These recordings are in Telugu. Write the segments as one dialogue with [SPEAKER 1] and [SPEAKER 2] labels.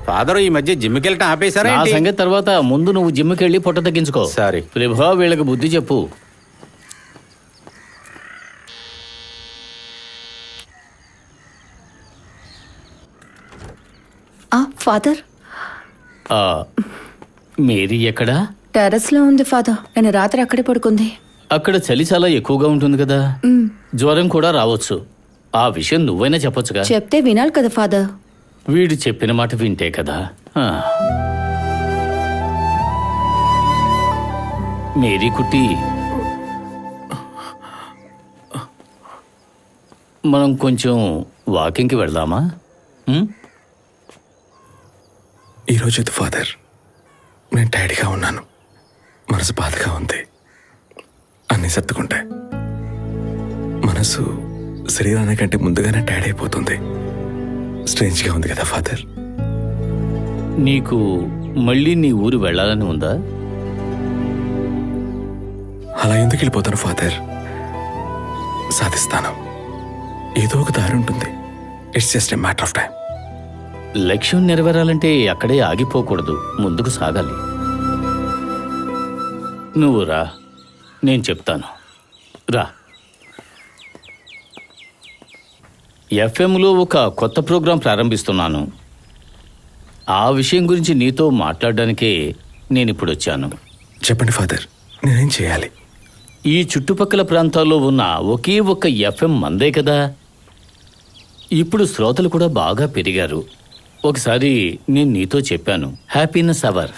[SPEAKER 1] ఫాదర్ ఈ మధ్య జిమ్కి వెళ్ళటం ఆపేశారా
[SPEAKER 2] ఆ
[SPEAKER 1] ఏంటి?
[SPEAKER 2] సంగతి తర్వాత ముందు నువ్వు జిమ్కి వెళ్ళి పొట్ట తగ్గించుకో.
[SPEAKER 1] సరే.
[SPEAKER 2] ప్రభా వీళ్ళకి బుద్ధి చెప్పు.
[SPEAKER 3] ఫాదర్,
[SPEAKER 2] మేరీ ఎక్కడా?
[SPEAKER 3] టెర్రస్ లో ఉంది ఫాదర్. నేను రాత్రి అక్కడే పడుకుంది.
[SPEAKER 2] అక్కడ చలి చాలా ఎక్కువగా ఉంటుంది కదా, జ్వరం కూడా రావచ్చు. ఆ విషయం నువ్వైనా చెప్పొచ్చుగా.
[SPEAKER 3] చెప్తే వినాలి కదా ఫాదర్.
[SPEAKER 2] వీడు చెప్పిన మాట వింటే కదా. మేరీ కుట్టి, మనం కొంచెం వాకింగ్కి వెళ్దామా?
[SPEAKER 4] ఈరోజు ఫాదర్, నేను టైర్డ్గా ఉన్నాను, మనసు బాధగా ఉంది. అన్నీ సర్దుకుంటాయి. మనసు శరీరానికంటే ముందుగానే టైర్డ్ అయిపోతుంది. స్ట్రేంజ్గా ఉంది కదా ఫాదర్.
[SPEAKER 2] నీకు మళ్ళీ నీ ఊరు వెళ్ళాలని ఉందా?
[SPEAKER 4] అలా ఎందుకు వెళ్ళిపోతాను ఫాదర్? సాధిస్తాను. ఏదో ఒక దారి ఉంటుంది. It's just a matter of time.
[SPEAKER 2] లక్ష్యం నెరవేరాలంటే అక్కడే ఆగిపోకూడదు, ముందుకు సాగాలి. నువ్వు రా, నేను చెప్తాను. రా. ఎఫ్ఎంలో ఒక కొత్త ప్రోగ్రాం ప్రారంభిస్తున్నాను. ఆ విషయం గురించి నీతో మాట్లాడడానికే నేను ఇప్పుడు వచ్చాను.
[SPEAKER 4] చెప్పండి ఫాదర్, నేనేం చేయాలి?
[SPEAKER 2] ఈ చుట్టుపక్కల ప్రాంతాల్లో ఉన్న ఒకే ఒక్క ఎఫ్ఎం మందే కదా. ఇప్పుడు శ్రోతలు కూడా బాగా పెరిగారు. ఒకసారి నేను నీతో చెప్పాను, హ్యాపీనెస్ అవర్.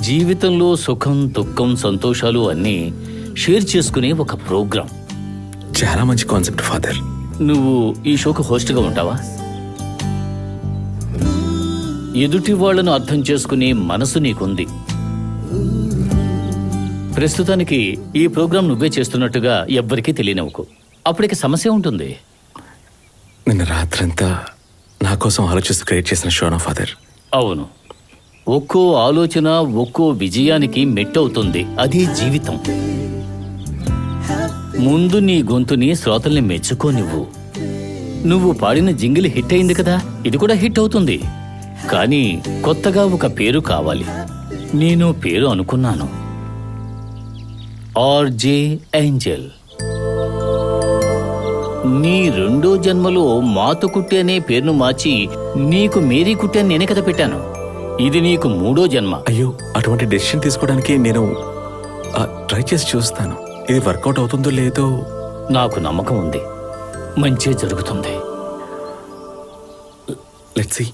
[SPEAKER 2] జీవితంలో సుఖం, దుఃఖం, సంతోషాలు అన్నీ షేర్ చేసుకునే ఒక ప్రోగ్రాం.
[SPEAKER 4] చాలా మంచి కాన్సెప్ట్ ఫాదర్.
[SPEAKER 2] నువ్వు ఈ షోకు హోస్ట్గా ఉంటావా? ఎదుటి వాళ్లను అర్థం చేసుకునే మనసు నీకుంది. ప్రస్తుతానికి ఈ ప్రోగ్రాం నువ్వే చేస్తున్నట్టుగా ఎవ్వరికీ తెలియనివ్వకు. అప్పటికి సమస్య ఉంటుంది.
[SPEAKER 4] నిన్న రాత్రంతా నా కోసం ఆలోచిస్తూ క్రియేట్ చేసిన షోనా ఫాదర్?
[SPEAKER 2] అవును. ఒక్కో ఆలోచన ఒక్కో విజయానికి మెట్టవుతుంది. అదే జీవితం. ముందు నీ గొంతుని శ్రోతల్ని మెచ్చుకోనివ్వు. నువ్వు పాడిన జింగిల్ హిట్ అయింది కదా, ఇది కూడా హిట్ అవుతుంది. కానీ కొత్తగా ఒక పేరు కావాలి. నేను పేరు అనుకున్నాను, ఆర్జే ఏంజెల్. నీ రెండో జన్మలో మాతుకుట్టి అనే పేరును మార్చి నీకు మేరీ కుట్టి అని నేనే కదా పెట్టాను. ఇది నీకు మూడో జన్మ.
[SPEAKER 4] అయ్యో, అటువంటి డెసిషన్ తీసుకోవడానికి నేను ట్రై చేసి చూస్తాను. ఇది వర్కౌట్ అవుతుందో లేదో.
[SPEAKER 2] నాకు నమ్మకం ఉంది, మంచి జరుగుతుంది.
[SPEAKER 4] Let's see.